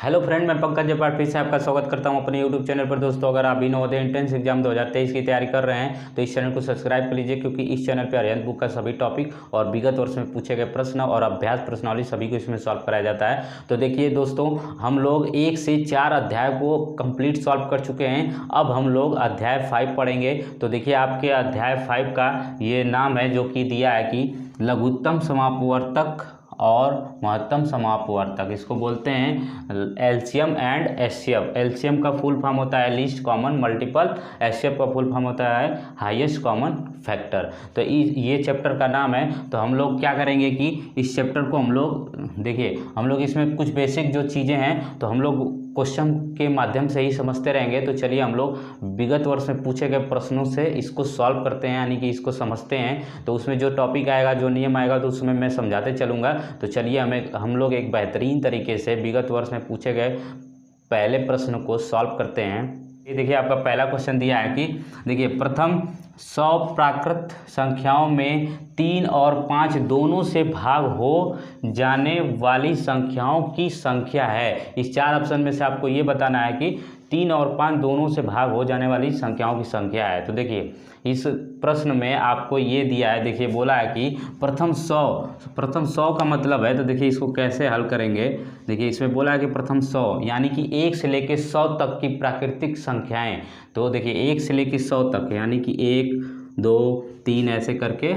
Hello friend, मैं पंकज जपाट फिर से आपका स्वागत करता हूं अपने यूट्यूब चैनल पर। दोस्तों, अगर आप भी नवोदय एंट्रेंस एग्जाम 2023 की तैयारी कर रहे हैं तो इस चैनल को सब्सक्राइब कर लीजिए, क्योंकि इस चैनल पर अरिहंत बुक का सभी टॉपिक और विगत वर्ष में पूछे गए प्रश्न और अभ्यास प्रश्नावली सभी को इसमें सॉल्व कराया जाता है। तो देखिए दोस्तों, हम लोग 1 से 4 अध्याय को कंप्लीट सॉल्व कर चुके हैं। अब हम लोग अध्याय 5 पढ़ेंगे। तो देखिए, आपके अध्याय 5 का ये नाम है जो कि दिया है कि लघुत्तम समापवर्तक और महत्तम समापवर्तक। इसको बोलते हैं एलसीएम एंड एचसीएफ। एलसीएम का फुल फॉर्म होता है लीस्ट कॉमन मल्टीपल, एचसीएफ का फुल फॉर्म होता है हाईएस्ट कॉमन फैक्टर। तो ये चैप्टर का नाम है। तो हम लोग क्या करेंगे कि इस चैप्टर को हम लोग देखिए, हम लोग इसमें कुछ बेसिक जो चीज़ें हैं तो हम लोग क्वेश्चन के माध्यम से ही समझते रहेंगे। तो चलिए हम लोग विगत वर्ष में पूछे गए प्रश्नों से इसको सॉल्व करते हैं, यानी कि इसको समझते हैं। तो उसमें जो टॉपिक आएगा, जो नियम आएगा, तो उसमें मैं समझाते चलूँगा। तो चलिए हम लोग एक बेहतरीन तरीके से विगत वर्ष में पूछे गए पहले प्रश्न को सॉल्व करते हैं। ये देखिए, आपका पहला क्वेश्चन दिया है कि देखिए, प्रथम 100 प्राकृत संख्याओं में 3 और 5 दोनों से भाग हो जाने वाली संख्याओं की संख्या है। इस 4 ऑप्शन में से आपको ये बताना है कि 3 और 5 दोनों से भाग हो जाने वाली संख्याओं की संख्या है। तो देखिए, इस प्रश्न में आपको ये दिया है, देखिए बोला है कि प्रथम 100 का मतलब है। तो देखिए, इसको कैसे हल करेंगे। देखिए, इसमें बोला है कि प्रथम 100 यानी कि 1 से लेकर 100 तक की प्राकृतिक संख्याएं। तो देखिए, 1 से लेकर 100 तक, यानी कि 1 2 3 ऐसे करके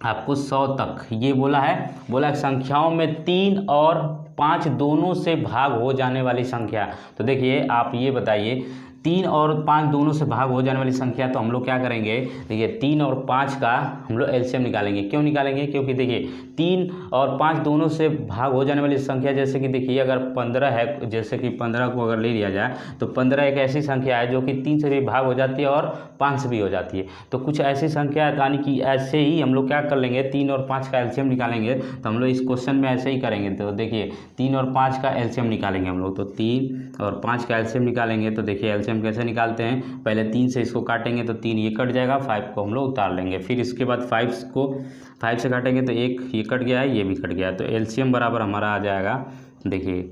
आपको 100 तक ये बोला है संख्याओं में 3 और 5 दोनों से भाग हो जाने वाली संख्या। तो देखिए, आप ये बताइए, 3 और 5 दोनों से भाग हो जाने वाली संख्या। तो हम लोग क्या करेंगे, देखिए 3 और 5 का हम लोग एलसीएम निकालेंगे। क्यों निकालेंगे? क्योंकि देखिए 3 और 5 दोनों से भाग हो जाने वाली संख्या, जैसे कि देखिए अगर 15 है, जैसे कि 15 को अगर ले लिया जाए तो 15 एक ऐसी संख्या है जो कि 3 से भी भाग हो जाती है और 5 से भी हो जाती है। तो कुछ ऐसी संख्या है, यानी कि ऐसे ही हम लोग क्या कर लेंगे, 3 और 5 का एलसीएम निकालेंगे। तो हम लोग इस क्वेश्चन में ऐसे ही करेंगे। तो देखिए, 3 और 5 का एलसीएम निकालेंगे हम लोग। तो 3 और 5 का एलसीएम निकालेंगे। तो देखिए, एलसीएम कैसे निकालते हैं, पहले 3 से इसको काटेंगे तो 3 ये कट जाएगा, 5 को हम लोग उतार लेंगे। फिर इसके बाद 5 से काटेंगे तो 1 ये कट गया है, ये भी कट गया है। तो एलसीएम बराबर हमारा आ जाएगा, देखिए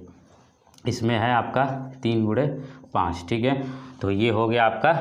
इसमें है आपका 3 गुणे 5, ठीक है। तो ये हो गया आपका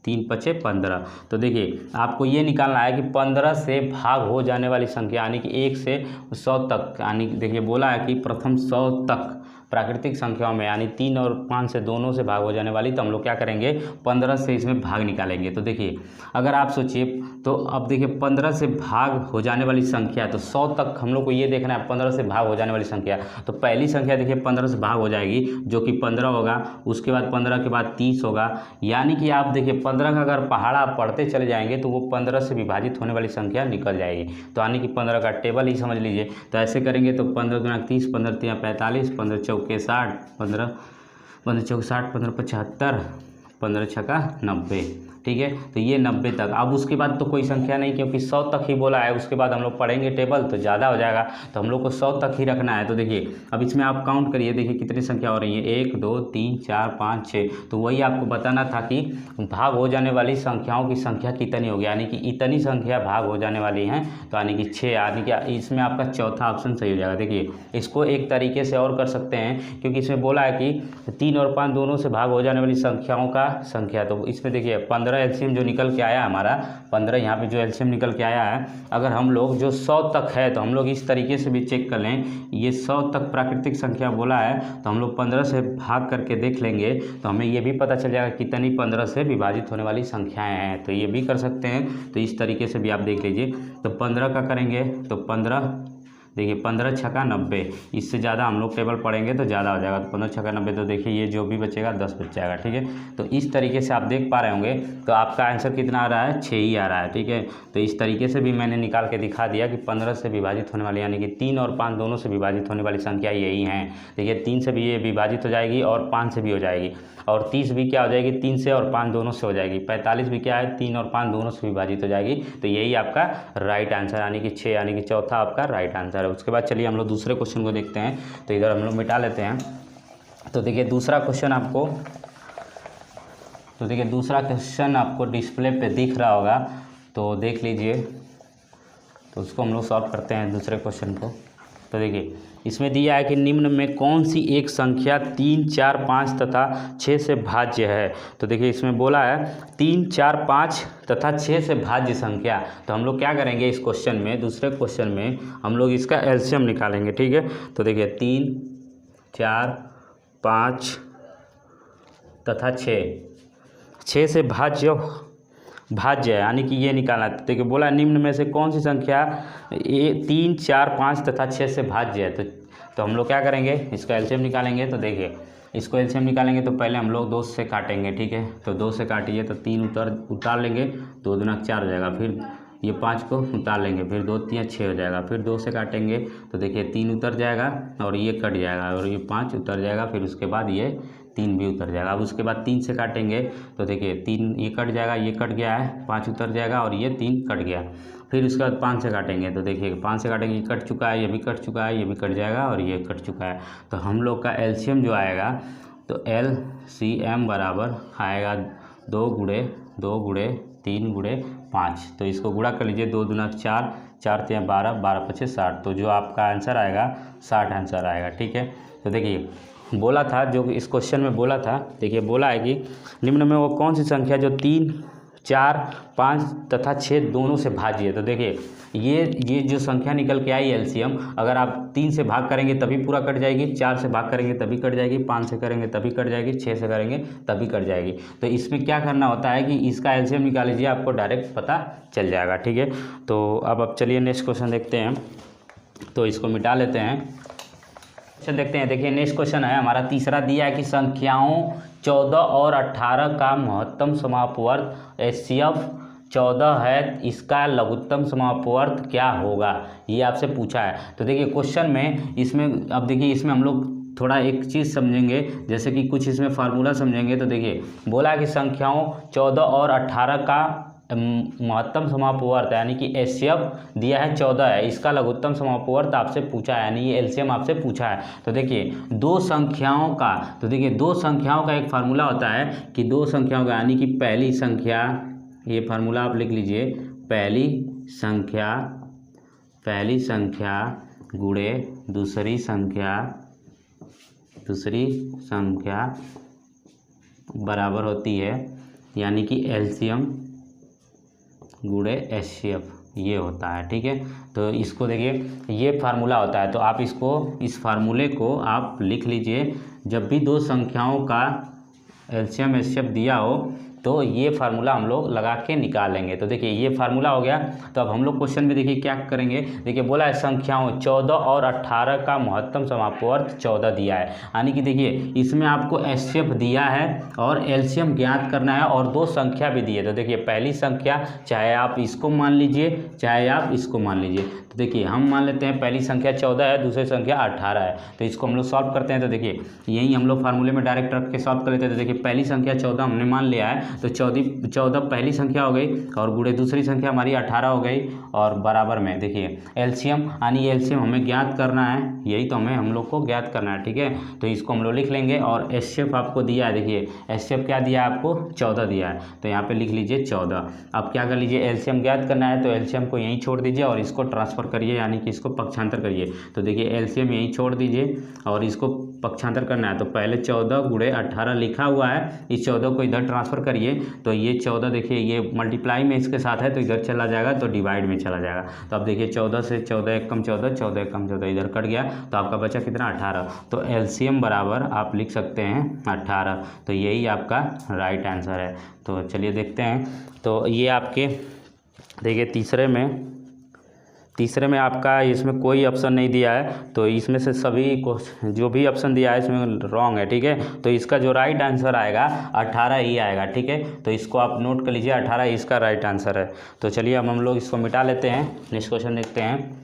3 पचे 15। तो देखिए, आपको ये निकालना है कि 15 से भाग हो जाने वाली संख्या, यानी कि 1 से 100 तक, यानी देखिए बोला है कि प्रथम 100 तक प्राकृतिक संख्याओं में, यानी 3 और 5 से दोनों से भाग हो जाने वाली। तो हम लोग क्या करेंगे, 15 से इसमें भाग निकालेंगे। तो देखिए, अगर आप सोचिए, तो अब देखिए 15 से भाग हो जाने वाली संख्या, तो 100 तक हम लोग को ये देखना है 15 से भाग हो जाने वाली संख्या। तो पहली संख्या देखिए 15 से भाग हो जाएगी, जो कि 15 होगा। उसके बाद 15 के बाद 30 होगा, यानी कि आप देखिए 15 का अगर पहाड़ा आप पढ़ते चले जाएंगे तो वो 15 से विभाजित होने वाली संख्या निकल जाएगी। तो यानी कि 15 का टेबल ही समझ लीजिए। तो ऐसे करेंगे तो 15 दूना 30, 15 तिया 45, 15 चौके 60, 15 चौके 60, 15 75, 15 छक्का 90, ठीक है। तो ये 90 तक। अब उसके बाद तो कोई संख्या नहीं, क्योंकि 100 तक ही बोला है। उसके बाद हम लोग पढ़ेंगे टेबल तो ज़्यादा हो जाएगा, तो हम लोग को 100 तक ही रखना है। तो देखिए, अब इसमें आप काउंट करिए, देखिए कितनी संख्या हो रही है, 1 2 3 4 5 6। तो वही आपको बताना था कि भाग हो जाने वाली संख्याओं की संख्या कितनी होगी, यानी कि इतनी संख्या भाग हो जाने वाली हैं। तो यानी कि 6, यानी कि इसमें आपका चौथा ऑप्शन सही हो जाएगा। देखिए, इसको एक तरीके से और कर सकते हैं, क्योंकि इसमें बोला है कि 3 और 5 दोनों से भाग हो जाने वाली संख्याओं का संख्या। तो इसमें देखिए 15 एलसीएम जो निकल के आया हमारा, 15 यहाँ पे जो एलसीएम निकल के आया है, अगर हम लोग जो 100 तक है तो हम लोग इस तरीके से भी चेक कर लें। ये 100 तक प्राकृतिक संख्या बोला है, तो हम लोग 15 से भाग करके देख लेंगे तो हमें ये भी पता चल जाएगा कितनी 15 से विभाजित होने वाली संख्याएं हैं। तो ये भी कर सकते हैं। तो इस तरीके से भी आप देख लीजिए। तो 15 का करेंगे तो 15, देखिए 15 छक्का 90, इससे ज़्यादा हम लोग टेबल पढ़ेंगे तो ज़्यादा हो जाएगा। तो 15 छक्का 90, तो देखिए ये जो भी बचेगा 10 बच जाएगा, ठीक है। तो इस तरीके से आप देख पा रहे होंगे। तो आपका आंसर कितना आ रहा है, 6 ही आ रहा है, ठीक है। तो इस तरीके से भी मैंने निकाल के दिखा दिया कि 15 से विभाजित होने वाली, यानी कि 3 और 5 दोनों से विभाजित होने वाली संख्या यही हैं। देखिए 3 से भी ये विभाजित हो जाएगी और 5 से भी हो जाएगी, और 30 भी क्या हो जाएगी, 3 से और 5 दोनों से हो जाएगी। 45 भी क्या है, 3 और 5 दोनों से विभाजित हो जाएगी। तो यही आपका राइट आंसर, यानी कि 6, यानी कि चौथा आपका राइट आंसर है। उसके बाद चलिए हम लोग दूसरे क्वेश्चन को देखते हैं। तो इधर हम लोग मिटा लेते हैं। तो देखिए दूसरा क्वेश्चन आपको डिस्प्ले पे दिख रहा होगा, तो देख लीजिए। तो उसको हम लोग सॉल्व करते हैं दूसरे क्वेश्चन को। तो देखिए इसमें दिया है कि निम्न में कौन सी एक संख्या 3, 4, 5 तथा 6 से भाज्य है। तो देखिए इसमें बोला है 3, 4, 5 तथा 6 से भाज्य संख्या। तो हम लोग क्या करेंगे इस क्वेश्चन में, दूसरे क्वेश्चन में हम लोग इसका एलसीएम निकालेंगे, ठीक है। तो देखिए 3, 4, 5 तथा 6 से भाज्य है, यानी कि ये निकालना है। देखिए बोला निम्न में से कौन सी संख्या 3, 4, 5 तथा 6 से भाज्य है। तो हम लोग क्या करेंगे, इसका एलसीएम निकालेंगे। तो देखिए इसको एलसीएम निकालेंगे तो पहले हम लोग 2 से काटेंगे, ठीक है। तो 2 से काटिए तो 3 उतार लेंगे, 2 दूना 4 हो जाएगा। फिर ये 5 को उतार लेंगे, फिर 2 3 6 हो जाएगा। फिर 2 से काटेंगे तो देखिए 3 उतर जाएगा और ये कट जाएगा, और ये 5 उतर जाएगा। फिर उसके बाद ये 3 भी उतर जाएगा। अब उसके बाद 3 से काटेंगे तो देखिए 3 ये कट जाएगा, ये कट गया है, 5 उतर जाएगा और ये 3 कट गया। फिर उसके बाद 5 से काटेंगे तो देखिए 5 से काटेंगे, ये कट चुका है, ये भी कट चुका है, ये भी कट जाएगा और ये कट चुका है। तो हम लोग का एलसीएम जो आएगा तो एलसीएम बराबर आएगा 2 गुणे 2 गुणे 3 गुणे 5। तो इसको गुणा कर लीजिए, 2 दूना 4, 4 3 12, 12 5 60। तो जो आपका आंसर आएगा 60 आंसर आएगा, ठीक है। तो देखिए बोला था, जो इस क्वेश्चन में बोला था, देखिए बोला है कि निम्न में वो कौन सी संख्या जो 3, 4, 5 तथा 6 दोनों से भाज्य है। तो देखिए ये जो संख्या निकल के आई एलसीएम, अगर आप 3 से भाग करेंगे तभी पूरा कट जाएगी, 4 से भाग करेंगे तभी कट जाएगी, 5 से करेंगे तभी कट जाएगी, 6 से करेंगे तभी कट जाएगी। तो इसमें क्या करना होता है कि इसका एलसीएम निकाल लीजिए, आपको डायरेक्ट पता चल जाएगा, ठीक है। तो अब चलिए नेक्स्ट क्वेश्चन देखते हैं। तो इसको मिटा लेते हैं, क्वेश्चन देखते हैं। देखिए नेक्स्ट क्वेश्चन है हमारा तीसरा, दिया है कि संख्याओं 14 और 18 का महत्तम समापवर्त एचसीएफ 14 है, इसका लघुत्तम समापवर्त क्या होगा, ये आपसे पूछा है। तो देखिए क्वेश्चन में इसमें, अब देखिए इसमें हम लोग थोड़ा एक चीज़ समझेंगे, जैसे कि कुछ इसमें फार्मूला समझेंगे। तो देखिए बोला कि संख्याओं 14 और 18 का महत्तम समापवर्त यानी कि एचसीएफ दिया है 14 है, इसका लघुत्तम समापवर्त आपसे पूछा है, यानी ये एलसीएम आपसे पूछा है। तो देखिए दो संख्याओं का, तो देखिए दो संख्याओं का एक फार्मूला होता है कि दो संख्याओं का, यानी कि पहली संख्या, ये फार्मूला आप लिख लीजिए, पहली संख्या गुणे दूसरी संख्या बराबर होती है, यानी कि एलसीएम गुणे एचसीएफ, ये होता है, ठीक है। तो इसको देखिए ये फार्मूला होता है, तो आप इस फार्मूले को आप लिख लीजिए। जब भी दो संख्याओं का एलसीएम एचसीएफ दिया हो तो ये फार्मूला हम लोग लगा के निकालेंगे। तो देखिए ये फार्मूला हो गया। तो अब हम लोग क्वेश्चन में देखिए क्या करेंगे, देखिए बोला है संख्याओं 14 और 18 का महत्तम समापवर्त 14 दिया है, यानी कि देखिए इसमें आपको एचसीएफ दिया है और एलसीएम ज्ञात करना है, और दो संख्या भी दी है। तो देखिए पहली संख्या चाहे आप इसको मान लीजिए चाहे आप इसको मान लीजिए। तो देखिए हम मान लेते हैं पहली संख्या 14 है, दूसरी संख्या 18 है। तो इसको हम लोग सॉल्व करते हैं। तो देखिए यही हम लोग फार्मूले में डायरेक्ट रख के सॉल्व कर लेते हैं। तो देखिए पहली संख्या 14 हमने मान लिया है, तो 14 पहली संख्या हो गई और गुणे दूसरी संख्या हमारी 18 हो गई, और बराबर में देखिए एलसीएम, यानी एलसीएम हमें ज्ञात करना है, यही तो हम लोग को ज्ञात करना है, ठीक है। तो इसको हम लोग लिख लेंगे, और एचसीएफ आपको दिया है, देखिए एचसीएफ क्या दिया है आपको, 14 दिया है, तो यहाँ पे लिख लीजिए 14। अब क्या कर लीजिए, एलसीएम ज्ञात करना है तो एलसीएम को यहीं छोड़ दीजिए और इसको ट्रांसफर करिए, यानी कि इसको पक्षांतर करिए। तो देखिए एलसीएम यहीं छोड़ दीजिए और इसको पक्षांतर करना है। तो पहले 14 गुणे 18 लिखा हुआ है, इस 14 को इधर ट्रांसफर करिए, तो ये 14 देखिए ये मल्टीप्लाई में इसके साथ है तो इधर चला जाएगा, तो डिवाइड में चला जाएगा। तो अब देखिए 14 से 14 एक कम 14, 14 एक कम 14, इधर कट गया, तो आपका बचा कितना, 18। तो एलसीएम बराबर आप लिख सकते हैं 18। तो यही आपका राइट आंसर है। तो चलिए देखते हैं। तो ये आपके देखिए तीसरे में आपका इसमें कोई ऑप्शन नहीं दिया है, तो इसमें से सभी को जो भी ऑप्शन दिया है इसमें रॉन्ग है, ठीक है। तो इसका जो राइट आंसर आएगा 18 ही आएगा, ठीक है। तो इसको आप नोट कर लीजिए, 18 इसका राइट आंसर है। तो चलिए अब हम लोग इसको मिटा लेते हैं, नेक्स्ट क्वेश्चन देखते हैं।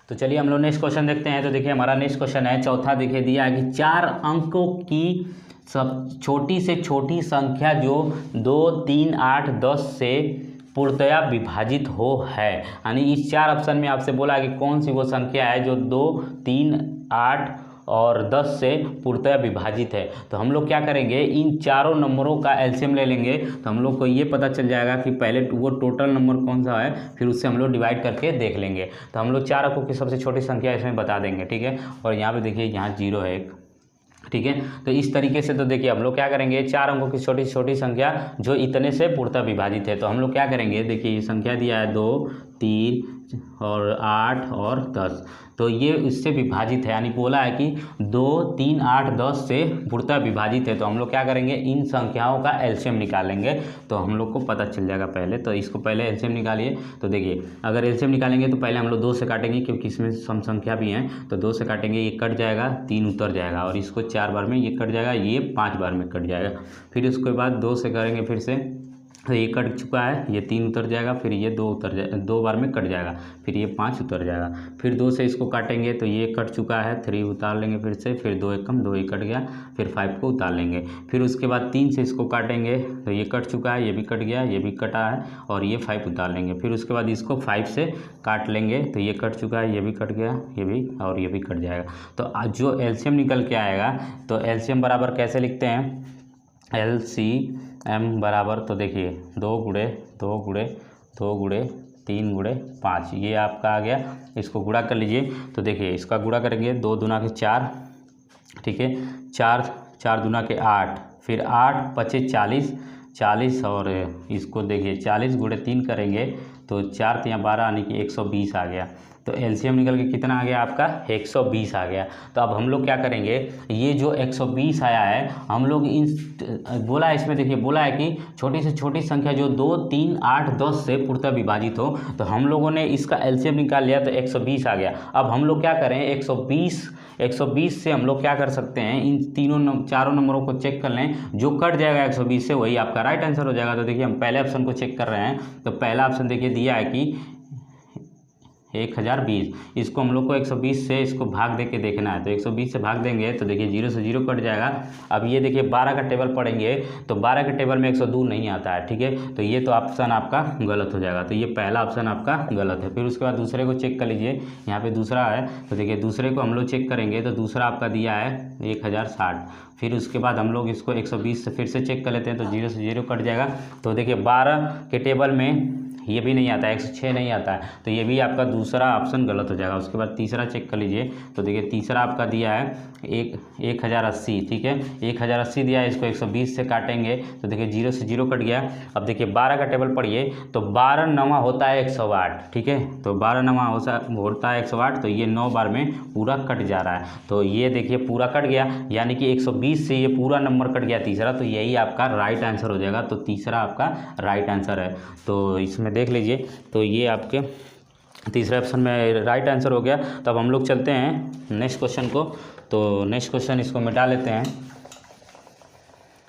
तो चलिए हम लोग नेक्स्ट क्वेश्चन देखते हैं। तो देखिए हमारा नेक्स्ट क्वेश्चन है चौथा, देखिए दिया है कि 4 अंकों की सब छोटी से छोटी संख्या जो 2, 3, 8, 10 से पूर्णतया विभाजित हो है, यानी इस 4 ऑप्शन में आपसे बोला है कि कौन सी वो संख्या है जो 2, 3, 8 और 10 से पूर्णतः विभाजित है। तो हम लोग क्या करेंगे, इन चारों नंबरों का एलसीएम ले लेंगे तो हम लोग को ये पता चल जाएगा कि पहले वो टोटल नंबर कौन सा है, फिर उससे हम लोग डिवाइड करके देख लेंगे। तो हम लोग 4 अंकों की सबसे छोटी संख्या इसमें बता देंगे, ठीक है। और यहाँ पे देखिए यहाँ 0 है एक, ठीक है। तो इस तरीके से तो देखिए हम लोग क्या करेंगे, 4 अंकों की छोटी छोटी संख्या जो इतने से पूर्णतः विभाजित है, तो हम लोग क्या करेंगे, देखिए ये संख्या दिया है 2, 3 और 8 और 10, तो ये इससे विभाजित है, यानी बोला है कि 2, 3, 8, 10 से पूर्णतः विभाजित है। तो हम लोग क्या करेंगे, इन संख्याओं का एलसीएम निकालेंगे तो हम लोग को पता चल जाएगा। पहले तो इसको पहले एलसीएम निकालिए। तो देखिए अगर एलसीएम निकालेंगे तो पहले हम लोग 2 से काटेंगे, क्योंकि इसमें सम संख्या भी हैं, तो 2 से काटेंगे, ये कट जाएगा, 3 उतर जाएगा, और इसको 4 बार में ये कट जाएगा, ये 5 बार में कट जाएगा। फिर उसके बाद 2 से करेंगे फिर से, तो ये कट चुका है, ये 3 उतर जाएगा, फिर ये 2 उतर जाए, 2 बार में कट जाएगा, फिर ये 5 उतर जाएगा। फिर 2 से इसको काटेंगे तो ये कट चुका है, 3 उतार लेंगे फिर से, फिर 2 एक कम, 2 ही कट गया, फिर 5 को उतार लेंगे। फिर उसके बाद 3 से इसको काटेंगे तो ये कट चुका है, ये भी कट गया, ये भी कटा है, और ये 5 उतार लेंगे। फिर उसके बाद इसको 5 से काट लेंगे तो ये कट चुका है, ये भी कट गया, ये भी, और ये भी कट जाएगा। तो जो एलसीएम निकल के आएगा, तो एलसीएम बराबर कैसे लिखते हैं, LCM बराबर, तो देखिए 2 गुणे 2 गुणे 2 गुणे 3 गुणे 5, ये आपका आ गया। इसको गुणा कर लीजिए, तो देखिए इसका गुणा करेंगे, 2 दूना के 4, ठीक है, 4 दूना के 8, फिर 8 पचे 40, और इसको देखिए 40 गुणे 3 करेंगे तो 4 3 12 यानी कि 120 आ गया। तो एलसीएम निकल के कितना आ गया आपका, 120 आ गया। तो अब हम लोग क्या करेंगे, ये जो 120 आया है, हम लोग इन बोला है, इसमें देखिए बोला है कि छोटी से छोटी संख्या जो 2, 3, 8, 10 से पूर्णतः विभाजित हो, तो हम लोगों ने इसका एलसीएम निकाल लिया तो 120 आ गया। अब हम लोग क्या करें, 120 से हम लोग क्या कर सकते हैं, इन चारों नंबरों को चेक कर लें, जो कट जाएगा 120 से वही आपका राइट आंसर हो जाएगा। तो देखिए हम पहले ऑप्शन को चेक कर रहे हैं, तो पहला ऑप्शन देखिए दिया है कि 1020, इसको हम लोग को 120 से इसको भाग दे के देखना है। तो 120 से भाग देंगे तो देखिए 0 से 0 कट जाएगा। अब ये देखिए 12 का टेबल पढ़ेंगे तो 12 के टेबल में 102 नहीं आता है, ठीक है। तो ये तो ऑप्शन आपका गलत हो जाएगा, तो ये पहला ऑप्शन आपका गलत है। फिर उसके बाद दूसरे को चेक कर लीजिए, यहाँ पे दूसरा है, तो देखिए दूसरे को हम लोग चेक करेंगे तो दूसरा आपका दिया है 1060। फिर उसके बाद हम लोग इसको 120 से फिर से चेक कर लेते हैं, तो 0 से 0 कट जाएगा। तो देखिए 12 के टेबल में ये भी नहीं आता है, 106 नहीं आता है, तो ये भी आपका दूसरा ऑप्शन गलत हो जाएगा। उसके बाद तीसरा चेक कर लीजिए, तो देखिए तीसरा आपका दिया है 1080, ठीक है, 1080 दिया है, इसको 120 से काटेंगे तो देखिए 0 से 0 कट गया। अब देखिए 12 का टेबल पढ़िए, तो 12 9 होता है 108, ठीक है, तो 12 9 होता है 108, तो ये 9 बार में पूरा कट जा रहा है। तो ये देखिए पूरा कट गया, यानी कि 120 से ये पूरा नंबर कट गया तीसरा, तो यही आपका राइट आंसर हो जाएगा। तो तीसरा आपका राइट आंसर है, तो इसमें देख लीजिए, तो ये आपके तीसरे ऑप्शन में राइट आंसर हो गया। तो अब हम लोग चलते हैं नेक्स्ट क्वेश्चन को, तो नेक्स्ट क्वेश्चन इसको मिटा लेते हैं।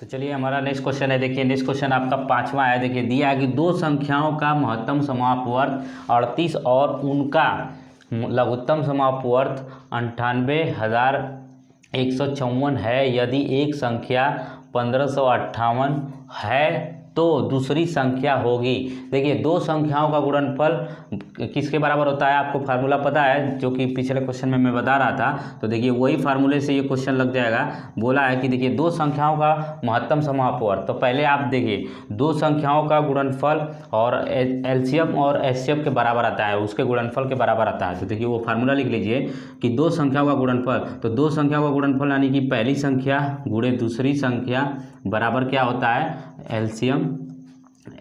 तो चलिए हमारा नेक्स्ट क्वेश्चन है, देखिए नेक्स्ट क्वेश्चन आपका 5वां है। देखिए दिया है कि 2 संख्याओं का महत्तम समापवर्त 38 और उनका लघुत्तम समापवर्त 98,154 है। यदि एक संख्या 1558 है तो दूसरी संख्या होगी। देखिए 2 संख्याओं का गुणनफल किसके बराबर होता है, आपको फार्मूला पता है, जो कि पिछले क्वेश्चन में मैं बता रहा था। तो देखिए वही फार्मूले से ये क्वेश्चन लग जाएगा। बोला है कि देखिए 2 संख्याओं का महत्तम समापवर्त, तो पहले आप देखिए 2 संख्याओं का गुणनफल और एलसीएम और एचसीएफ के बराबर आता है, उसके गुणनफल के बराबर आता है। तो देखिए वो फार्मूला लिख लीजिए कि 2 संख्याओं का गुणनफल, तो 2 संख्याओं का गुणनफल यानी कि पहली संख्या गुणे दूसरी संख्या बराबर क्या होता है, एलसीएम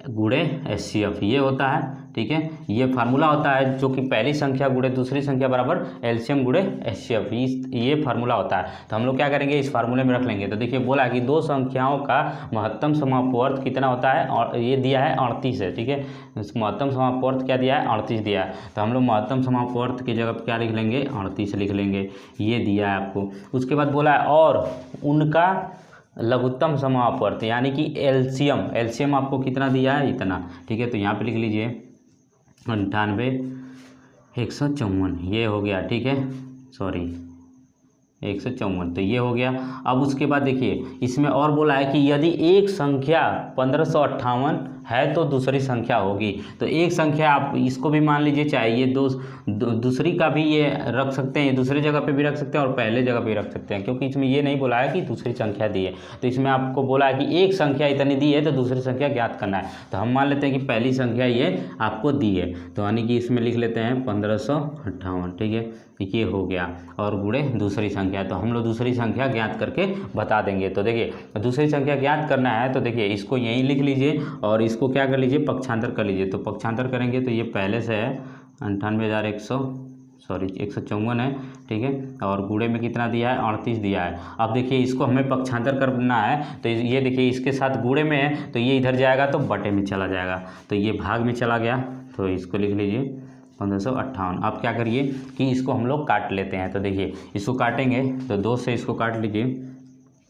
गुणे एचसीएफ, ये होता है, ठीक है। ये फार्मूला होता है जो कि पहली संख्या गुणे दूसरी संख्या बराबर एलसीएम गुणे एचसीएफ, ये फार्मूला होता है। तो हम लोग क्या करेंगे, इस फार्मूले में रख लेंगे। तो देखिए बोला कि 2 संख्याओं का महत्तम समापवर्त कितना होता है, और ये दिया है 38 है, ठीक है। महत्तम समापवर्त क्या दिया है, 38 दिया है। तो हम लोग महत्तम समापवर्त की जगह क्या लिख लेंगे, 38 लिख लेंगे, ये दिया है आपको। उसके बाद बोला है और उनका लघुत्तम समापवर्त यानी कि एलसीएम आपको कितना दिया है, इतना, ठीक है। तो यहाँ पे लिख लीजिए 98,154, ये हो गया, ठीक है, सॉरी 154, तो ये हो गया। अब उसके बाद देखिए इसमें और बोला है कि यदि एक संख्या 1558 है तो दूसरी संख्या होगी। तो एक संख्या आप इसको भी मान लीजिए, चाहे ये दूसरी का भी ये रख सकते हैं, ये दूसरी जगह पे भी रख सकते हैं और पहले जगह पे रख सकते हैं, क्योंकि इसमें ये नहीं बोला है कि दूसरी संख्या दी है। तो इसमें आपको बोला है कि एक संख्या इतनी दी है तो दूसरी संख्या ज्ञात करना है। तो हम मान लेते हैं कि पहली संख्या ये आपको दी है, तो यानी कि इसमें लिख लेते हैं 1558, ठीक है, ये हो गया और गुणे दूसरी संख्या। तो हम लोग दूसरी संख्या ज्ञात करके बता देंगे। तो देखिए दूसरी संख्या ज्ञात करना है, तो देखिए इसको यहीं लिख लीजिए और इसको क्या कर लीजिए, पक्षांतर कर लीजिए। तो पक्षांतर करेंगे तो ये पहले से है 154 है, ठीक है, और गुणे में कितना दिया है, 38 दिया है। अब देखिए इसको हमें पक्षांतर करना है, तो ये देखिए इसके साथ गुणे में है तो ये इधर जाएगा तो बटे में चला जाएगा, तो ये भाग में चला गया, तो इसको लिख लीजिए 1558। अब क्या करिए कि इसको हम लोग काट लेते हैं। तो देखिए इसको काटेंगे तो 2 से इसको काट लीजिए।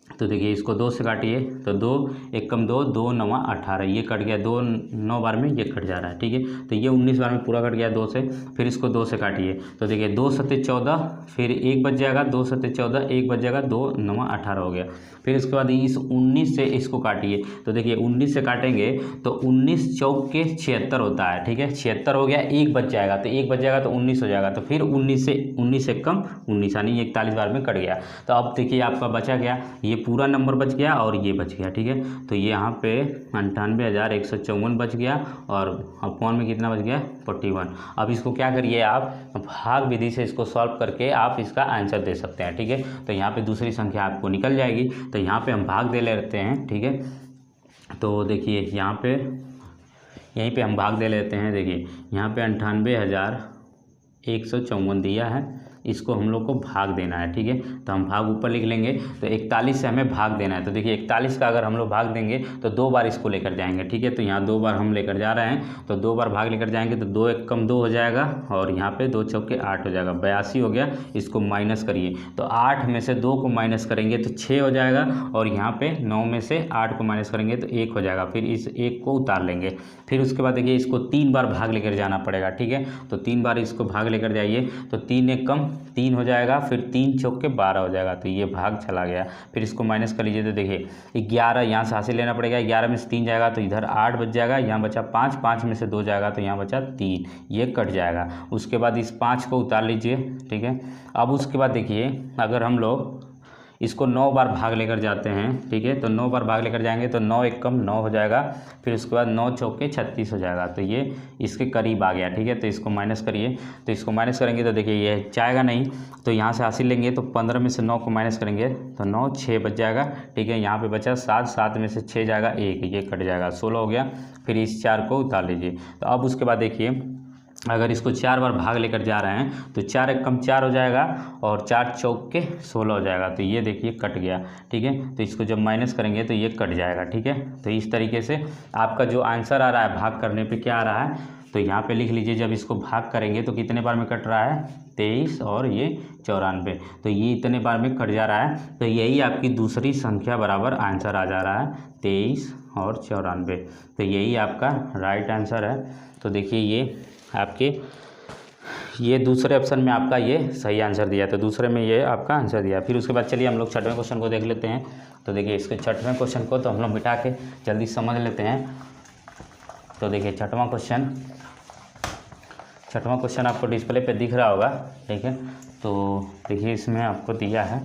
तो देखिए इसको 2 से काटिए, तो 2 एकम 2, 2 9 18, ये कट गया, 2 9 बार में ये कट जा रहा है, ठीक है। तो ये 19 बार में पूरा कट गया 2 से। फिर इसको 2 से काटिए, तो देखिए 2 सत्ते 14, फिर 1 बच जाएगा, 2 सत्ते 14, 1 बच जाएगा, 2 9 18 हो गया। फिर इसके बाद इस 19 से इसको काटिए, तो देखिए 19 से काटेंगे तो 19 चौक के 76 होता है, ठीक है, 76 हो गया, 1 बच जाएगा, तो 1 बच जाएगा तो 19 हो जाएगा। तो फिर 19 से कम 19 यानी 41 बार में कट गया। तो अब देखिए आपका बचा गया, ये पूरा नंबर बच गया और ये बच गया, ठीक है। तो ये यहाँ पे 98,154 बच गया और अपॉन में कितना बच गया, 41। अब इसको क्या करिए आप भाग विधि से इसको सॉल्व करके आप इसका आंसर दे सकते हैं, ठीक है। तो यहाँ पे दूसरी संख्या आपको निकल जाएगी, तो यहाँ पे हम भाग दे लेते हैं, ठीक है। तो देखिए यहाँ पे यहीं पे हम भाग दे लेते हैं। देखिए यहाँ पे 98,154 दिया है, इसको हम लोग को भाग देना है, ठीक है। तो हम भाग ऊपर लिख लेंगे, तो 41 से हमें भाग देना है। तो देखिए 41 का अगर हम लोग भाग देंगे तो 2 बार इसको लेकर जाएंगे, ठीक है। तो यहाँ 2 बार हम लेकर जा रहे हैं, तो 2 बार भाग लेकर जाएंगे तो 2 एकम 2 हो जाएगा और यहाँ पे 2 चौके 8 हो जाएगा, 82 हो गया। इसको माइनस करिए, तो 8 में से 2 को माइनस करेंगे तो 6 हो जाएगा और यहाँ पे 9 में से 8 को माइनस करेंगे तो 1 हो जाएगा। फिर इस 1 को उतार लेंगे। फिर उसके बाद देखिए इसको 3 बार भाग लेकर जाना पड़ेगा, ठीक है। तो 3 बार इसको भाग लेकर जाइए, तो 3 एकम 3 हो जाएगा, फिर 3 चौक के 12 हो जाएगा, तो ये भाग चला गया। फिर इसको माइनस कर लीजिए, तो देखिए 11 यहाँ से हासिल लेना पड़ेगा, 11 में से 3 जाएगा तो इधर 8 बच जाएगा, यहाँ बचा 5, 5 में से 2 जाएगा तो यहाँ बचा 3, ये कट जाएगा। उसके बाद इस 5 को उतार लीजिए, ठीक है। अब उसके बाद देखिए अगर हम लोग इसको 9 बार भाग लेकर जाते हैं, ठीक है, तो 9 बार भाग लेकर जाएंगे तो 9 एकम 9 हो जाएगा, फिर उसके बाद 9 चौके 36 हो जाएगा, तो ये इसके करीब आ गया, ठीक है। तो इसको माइनस करिए, तो इसको माइनस करेंगे तो देखिए ये जाएगा नहीं, तो यहाँ से हासिल लेंगे तो 15 में से 9 को माइनस करेंगे तो 9 6 बच जाएगा, ठीक है। यहाँ पे बचा 7, 7 में से 6 जाएगा 1, ये कट जाएगा, 16 हो गया। फिर इस 4 को उतार लीजिए। तो अब उसके बाद देखिए अगर इसको 4 बार भाग लेकर जा रहे हैं तो 4 एकम 4 हो जाएगा और 4 चौक के 16 हो जाएगा, तो ये देखिए कट गया, ठीक है। तो इसको जब माइनस करेंगे तो ये कट जाएगा, ठीक है। तो इस तरीके से आपका जो आंसर आ रहा है भाग करने पे क्या आ रहा है, तो यहाँ पे लिख लीजिए जब इसको भाग करेंगे तो कितने बार में कट रहा है, 23 और ये 94, तो ये इतने बार में कट जा रहा है। तो यही आपकी दूसरी संख्या बराबर आंसर आ जा रहा है 23 और 94, तो यही आपका राइट आंसर है। तो देखिए ये दूसरे ऑप्शन में आपका ये सही आंसर दिया, तो दूसरे में ये आपका आंसर दिया। फिर उसके बाद चलिए हम लोग छठवें क्वेश्चन को देख लेते हैं। तो देखिए इसके छठवें क्वेश्चन को तो हम लोग मिटा के जल्दी समझ लेते हैं। तो देखिए छठवां क्वेश्चन आपको डिस्प्ले पे दिख रहा होगा, ठीक है। तो देखिए इसमें आपको दिया है,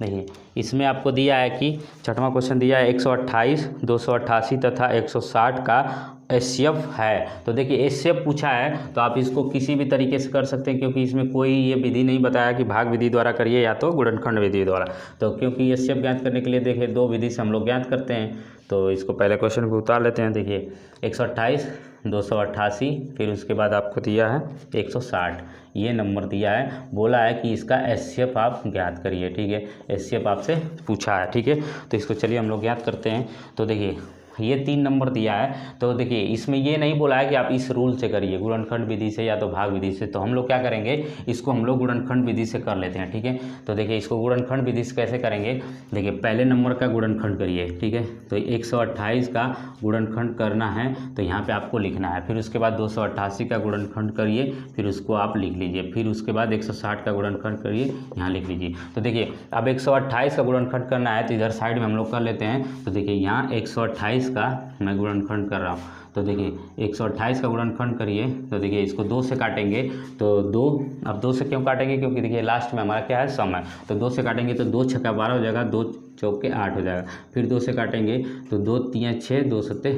देखिए इसमें आपको दिया है कि छठवां क्वेश्चन दिया है 128, 288 तथा 160 का HCF है। तो देखिए HCF पूछा है तो आप इसको किसी भी तरीके से कर सकते हैं, क्योंकि इसमें कोई ये विधि नहीं बताया कि भाग विधि द्वारा करिए या तो गुणनखंड विधि द्वारा। तो क्योंकि HCF ज्ञात करने के लिए देखिए 2 विधि से हम लोग ज्ञात करते हैं। तो इसको पहले क्वेश्चन को उतार लेते हैं। देखिए 128, 288, फिर उसके बाद आपको दिया है 160, ये नंबर दिया है, बोला है कि इसका HCF आप ज्ञात करिए, ठीक है। HCF आपसे पूछा है, ठीक है। तो इसको चलिए हम लोग ज्ञात करते हैं। तो देखिए ये 3 नंबर दिया है, तो देखिए इसमें ये नहीं बोला है कि आप इस रूल से करिए, गुणनखंड विधि से या तो भाग विधि से। तो हम लोग क्या करेंगे, इसको हम लोग गुणनखंड विधि से कर लेते हैं, ठीक है। तो देखिए इसको गुणनखंड विधि से कैसे करेंगे, देखिए पहले नंबर का गुणनखंड करिए, ठीक है। तो 128 का गुणनखंड करना है तो यहाँ पे आपको लिखना है। फिर उसके बाद 288 का गुणनखंड करिए, फिर उसको आप लिख लीजिए। फिर उसके बाद 160 का गुणनखंड करिए, यहाँ लिख लीजिए। तो देखिए अब 128 का गुणनखंड करना है तो इधर साइड में हम लोग कर लेते हैं। तो देखिए यहाँ 128 128 का मैं गुणनखंड कर रहा हूँ। तो देखिए 128 का गुणनखंड करिए तो देखिए इसको 2 से काटेंगे तो 2, अब 2 से क्यों काटेंगे, क्योंकि देखिए लास्ट में हमारा क्या है, सम है। तो 2 से काटेंगे तो 2 छक्का 12 हो जाएगा, 2 चौके 8 हो जाएगा। फिर 2 से काटेंगे तो 2 3 6, 2 सत्ते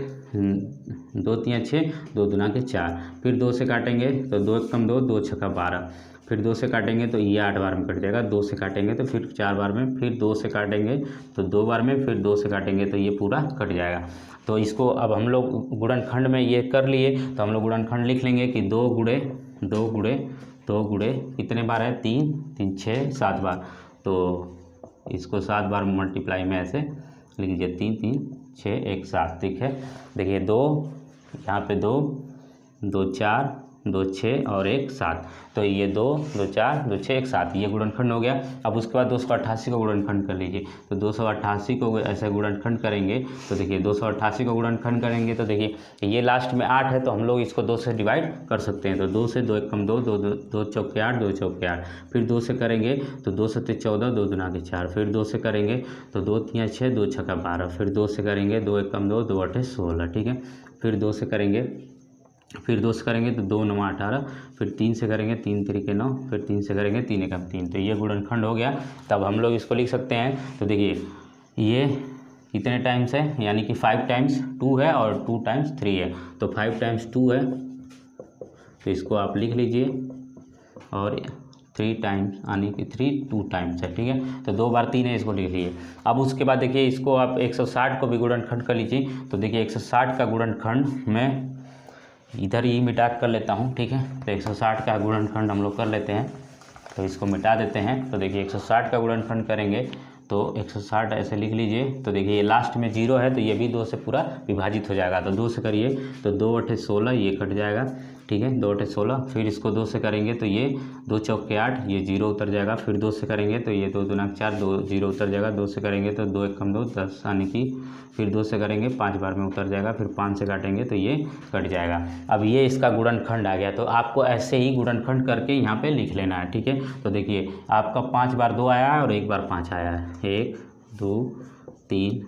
2 3 6, 2 दूना के 4। फिर 2 से काटेंगे तो 2 एक कम 2, 2 छक्का 12। फिर 2 से काटेंगे तो ये 8 बार में कट जाएगा। 2 से काटेंगे तो फिर 4 बार में, फिर 2 से काटेंगे तो 2 बार में, फिर 2 से काटेंगे तो ये पूरा कट जाएगा। तो इसको अब हम लोग गुणनखंड में ये कर लिए तो हम लोग गुणनखंड लिख लेंगे कि 2 गुणे 2 गुणे 2 गुणे कितने बार है, 3 3 6 7 बार। तो इसको 7 बार मल्टीप्लाई में ऐसे लिख लीजिए, 3 3 6 1 7। ठीक है, देखिए 2 यहाँ पे 2 2 4 2 6 और 1 7। तो ये 2 2 4 2 6 1 7 ये गुणनखंड हो गया। अब उसके बाद 288 का गुणनखंड कर लीजिए। तो 288 को ऐसे गुणनखंड करेंगे तो देखिए 288 का गुणनखंड करेंगे तो देखिए ये लास्ट में 8 है तो हम लोग इसको 2 से डिवाइड कर सकते हैं। तो 2 से 2 एक कम 2, 2 चौके 8, 2 चौके 8। फिर 2 से करेंगे तो 2 सत्ते 14, 2 दूना के 4। फिर 2 से करेंगे तो 2 3 6, 2 छक्का 12। फिर 2 से करेंगे 2 एक कम 2, 2 8 16। ठीक है, फिर 2 से करेंगे तो 2 9 18। फिर 3 से करेंगे 3 3 9। फिर 3 से करेंगे 3 1 3। तो ये गुणनखंड हो गया। तब हम लोग इसको लिख सकते हैं। तो देखिए ये कितने टाइम्स है, यानी कि 5 टाइम्स 2 है और 2 टाइम्स 3 है। तो 5 टाइम्स 2 है तो इसको आप लिख लीजिए, और 3 टाइम्स यानी कि 3 2 टाइम्स है। ठीक है, तो 2 बार 3 है, इसको लिख लीजिए। अब उसके बाद देखिए इसको आप 160 को भी गुणनखंड कर लीजिए। तो देखिए 160 का गुणनखंड मैं इधर ही मिटा कर लेता हूँ। ठीक है, तो 160 का गुणनखंड हम लोग कर लेते हैं। तो इसको मिटा देते हैं। तो देखिए 160 का गुणनखंड करेंगे तो 160 ऐसे लिख लीजिए। तो देखिए ये लास्ट में 0 है तो ये भी 2 से पूरा विभाजित हो जाएगा। तो 2 से करिए तो 2 8 16, ये कट जाएगा। ठीक है, 2 8 16। फिर इसको 2 से करेंगे तो ये 2 चौके 8, ये 0 उतर जाएगा। फिर 2 से करेंगे तो ये 2 दूना 4, 2 0 उतर जाएगा। 2 से करेंगे तो 2 एक कम 2 10, यानी कि फिर 2 से करेंगे 5 बार में उतर जाएगा। फिर 5 से काटेंगे तो ये कट जाएगा। अब ये इसका गुणनखंड आ गया। तो आपको ऐसे ही गुणनखंड करके यहाँ पे लिख लेना है। ठीक है, तो देखिए आपका 5 बार 2 आया है और 1 बार 5 आया है। 1 2 3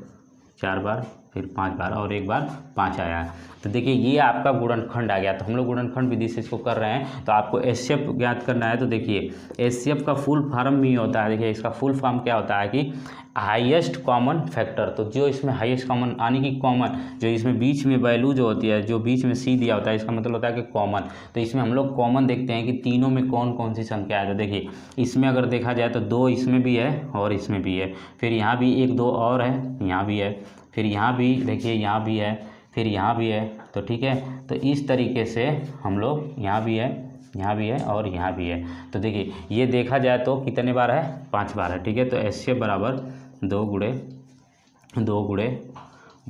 4 बार, फिर 5 बार और 1 बार 5 आया है। तो देखिए ये आपका गुणनखंड आ गया। तो हम लोग गुणनखंड विधि से इसको कर रहे हैं। तो आपको एचसीएफ ज्ञात करना है। तो देखिए एचसीएफ का फुल फॉर्म भी होता है। देखिए इसका फुल फॉर्म क्या होता है कि हाईएस्ट कॉमन फैक्टर। तो जो इसमें हाईएस्ट कॉमन यानी कि कॉमन, जो इसमें बीच में वैल्यू जो होती है, जो बीच में सी दिया होता है, इसका मतलब होता है कि कॉमन। तो इसमें हम लोग कॉमन देखते हैं कि तीनों में कौन कौन सी संख्या है। तो देखिए इसमें अगर देखा जाए तो 2 इसमें भी है और इसमें भी है। फिर यहाँ भी 1 2 और है, यहाँ भी है। फिर यहाँ भी देखिए यहाँ भी है, फिर यहाँ भी है। तो ठीक है, तो इस तरीके से हम लोग यहाँ भी है, यहाँ भी है और यहाँ भी है। तो देखिए ये देखा जाए तो कितने बार है, 5 बार है। ठीक है, तो एचसीएफ बराबर 2 गुणे 2 गुणे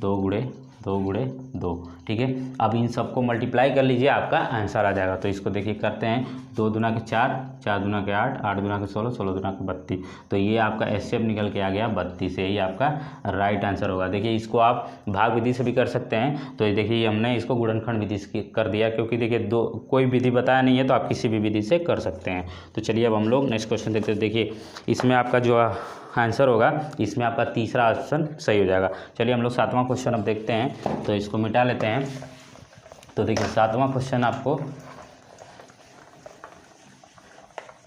2 गुणे 2 गुणे 2। ठीक है, अब इन सबको मल्टीप्लाई कर लीजिए, आपका आंसर आ जाएगा। तो इसको देखिए करते हैं। 2 दूना के 4, 4 दूना के 8, 8 दूना के 16, 16 दूना के 32। तो ये आपका एचसीएफ निकल के आ गया 32 से। ये आपका राइट आंसर होगा। देखिए इसको आप भाग विधि से भी कर सकते हैं। तो देखिए हमने इसको गुणनखंड विधि से कर दिया, क्योंकि देखिए कोई विधि बताया नहीं है तो आप किसी भी विधि से कर सकते हैं। तो चलिए अब हम लोग नेक्स्ट क्वेश्चन देखते हैं। देखिए इसमें आपका जो आंसर होगा, इसमें आपका तीसरा ऑप्शन सही हो जाएगा। चलिए हम लोग 7वां क्वेश्चन अब देखते हैं। तो इसको मिटा लेते हैं। तो देखिए 7वां क्वेश्चन आपको,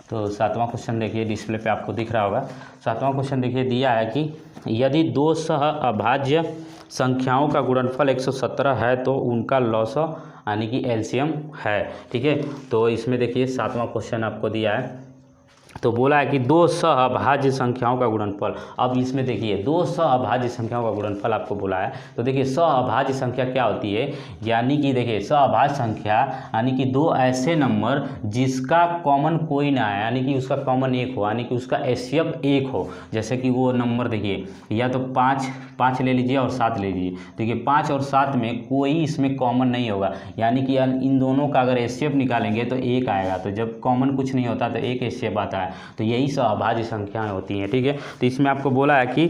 तो 7वां क्वेश्चन देखिए डिस्प्ले पे आपको दिख रहा होगा। 7वां क्वेश्चन देखिए दिया है कि यदि 2 सह अभाज्य संख्याओं का गुणनफल 117 है तो उनका लॉसा यानी कि एलसीएम है। ठीक है, तो इसमें देखिए 7वां क्वेश्चन आपको दिया है। तो बोला है कि 2 सहअभाज्य संख्याओं का गुणनफल। अब इसमें देखिए 2 सहअभाज्य संख्याओं का गुणनफल आपको बोला है। तो देखिए सहअभाज्य संख्या क्या होती है, यानी कि देखिए सहअभाज्य संख्या यानी कि 2 ऐसे नंबर जिसका कॉमन कोई ना है, यानी कि उसका कॉमन 1 हो, यानी कि उसका एचसीएफ 1 हो। जैसे कि वो नंबर देखिए या तो 5 ले लीजिए और 7 ले लीजिए। देखिए 5 और 7 में कोई इसमें कॉमन नहीं होगा, यानी कि इन दोनों का अगर एचसीएफ निकालेंगे तो 1 आएगा। तो जब कॉमन कुछ नहीं होता तो 1 एचसीएफ आता है। तो यही सहअभाज्य संख्याएं होती हैं। ठीक है, तो इसमें आपको बोला है कि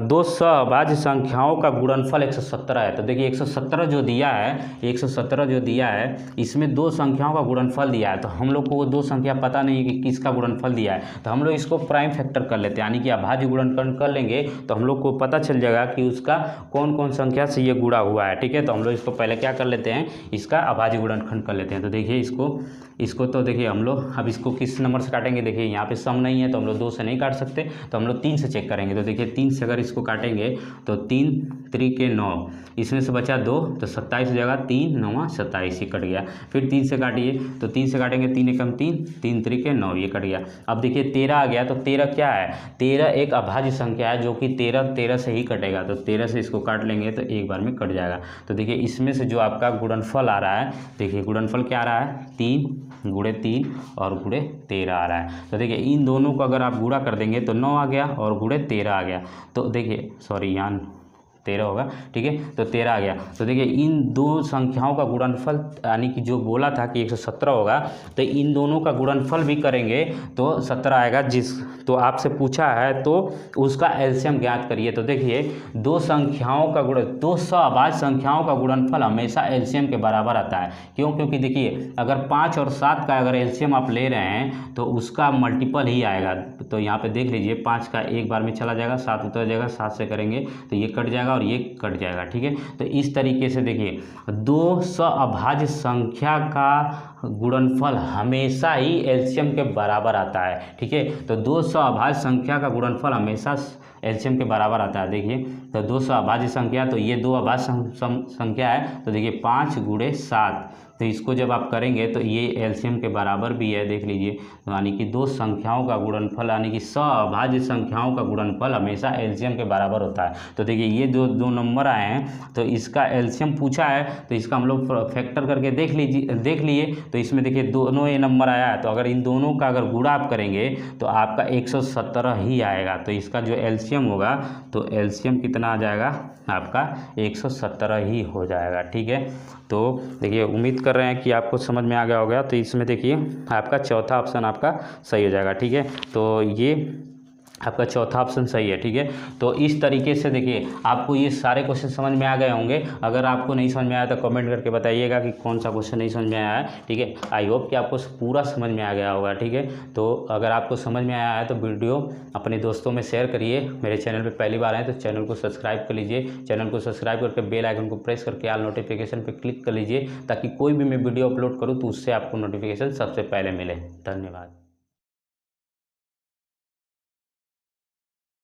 2 सहअभाज्य संख्याओं का गुणनफल 117 है। तो देखिए 117 जो दिया है, इसमें 2 संख्याओं का गुणनफल दिया है। तो हम लोग को वो 2 संख्या पता नहीं है कि किसका गुणनफल दिया है। तो हम लोग इसको प्राइम फैक्टर कर लेते हैं, यानी कि अभाज्य गुणनखंड कर लेंगे तो हम लोग को पता चल जाएगा जाएगा कि उसका कौन कौन संख्या से ये गुणा हुआ है। ठीक है, तो हम लोग इसको पहले क्या कर लेते हैं, इसका अभाज्य गुणनखंड कर लेते हैं। तो देखिए इसको तो देखिए हम लोग अब इसको किस नंबर से काटेंगे, देखिए यहाँ पे सम नहीं है तो हम लोग 2 से नहीं काट सकते, तो हम लोग 3 से चेक करेंगे। तो देखिए 3 से अगर इसको काटेंगे तो 3 3 9, इसमें से बचा 2 तो 27 हो जाएगा, 3 9 27 ये कट गया। फिर 3 से काटिए तो 3 से काटेंगे 3 एकम 3, 3 3 9 ये कट गया। अब देखिए 13 आ गया, तो 13 क्या है, 13 एक अभाज्य संख्या है जो कि 13 से ही कटेगा। तो 13 से इसको काट लेंगे तो एक बार में कट जाएगा। तो देखिए इसमें से जो आपका गुणनफल आ रहा है, देखिए गुणनफल क्या आ रहा है, 3 गुणे 3 और गुणे 13 आ रहा है। तो देखिए इन दोनों को अगर आप गुणा कर देंगे तो 9 आ गया और गुणे 13 आ गया। तो देखिए सॉरी यहाँ 13 होगा, ठीक है, तो 13 आ गया। तो देखिए इन दो संख्याओं का गुणनफल यानी कि जो बोला था कि 117 होगा, तो इन दोनों का गुणनफल भी करेंगे तो 17 आएगा। तो आपसे पूछा है तो उसका एलसीएम ज्ञात करिए। तो देखिए दो अभाज्य संख्याओं का गुणनफल हमेशा एलसीएम के बराबर आता है। क्यों? क्योंकि देखिए अगर 5 और 7 का अगर एलसीएम आप ले रहे हैं तो उसका मल्टीपल ही आएगा। तो यहाँ पे देख लीजिए 5 का एक बार में चला जाएगा, 7 उतर जाएगा, 7 से करेंगे तो ये कट जाएगा और ये कट जाएगा। ठीक है, तो इस तरीके से देखिए दो अभाज्य संख्या का गुणनफल हमेशा ही एलसीएम के बराबर आता है। ठीक है, तो दो अभाज्य संख्या का गुणनफल हमेशा एलसीएम के बराबर आता है। देखिए तो 200 अभाज्य संख्या, तो ये 2 अभाज्य संख्या है। तो देखिए 5 गुणे 7, तो इसको जब आप करेंगे तो ये एलसीएम के बराबर भी है। देख लीजिए यानी कि दो संख्याओं का गुणनफल यानी कि अभाज्य संख्याओं का गुणनफल हमेशा एलसीएम के बराबर होता है। तो देखिए ये जो दो नंबर आए हैं तो इसका एलसीएम पूछा है, तो इसका हम लोग फैक्टर करके देख लिए। तो इसमें देखिए दोनों ये नंबर आया है, तो अगर इन दोनों का अगर गुणा आप करेंगे तो आपका 117 ही आएगा। तो इसका जो एलसीएम होगा तो एलसीएम कितना आ जाएगा आपका 117 ही हो जाएगा। ठीक है, तो देखिए उम्मीद कर रहे हैं कि आपको समझ में आ गया होगा। तो इसमें देखिए आपका चौथा ऑप्शन आपका सही हो जाएगा। ठीक है, तो ये आपका चौथा ऑप्शन सही है। ठीक है, तो इस तरीके से देखिए आपको ये सारे क्वेश्चन समझ में आ गए होंगे। अगर आपको नहीं समझ में आया तो कमेंट करके बताइएगा कि कौन सा क्वेश्चन नहीं समझ में आया है। ठीक है, आई होप कि आपको पूरा समझ में आ गया होगा। ठीक है, तो अगर आपको समझ में आया है तो वीडियो अपने दोस्तों में शेयर करिए। मेरे चैनल पर पहली बार आए तो चैनल को सब्सक्राइब कर लीजिए। चैनल को सब्सक्राइब करके बेल आइकन को प्रेस करके ऑल नोटिफिकेशन पर क्लिक कर लीजिए, ताकि कोई भी मैं वीडियो अपलोड करूँ तो उससे आपको नोटिफिकेशन सबसे पहले मिले। धन्यवाद।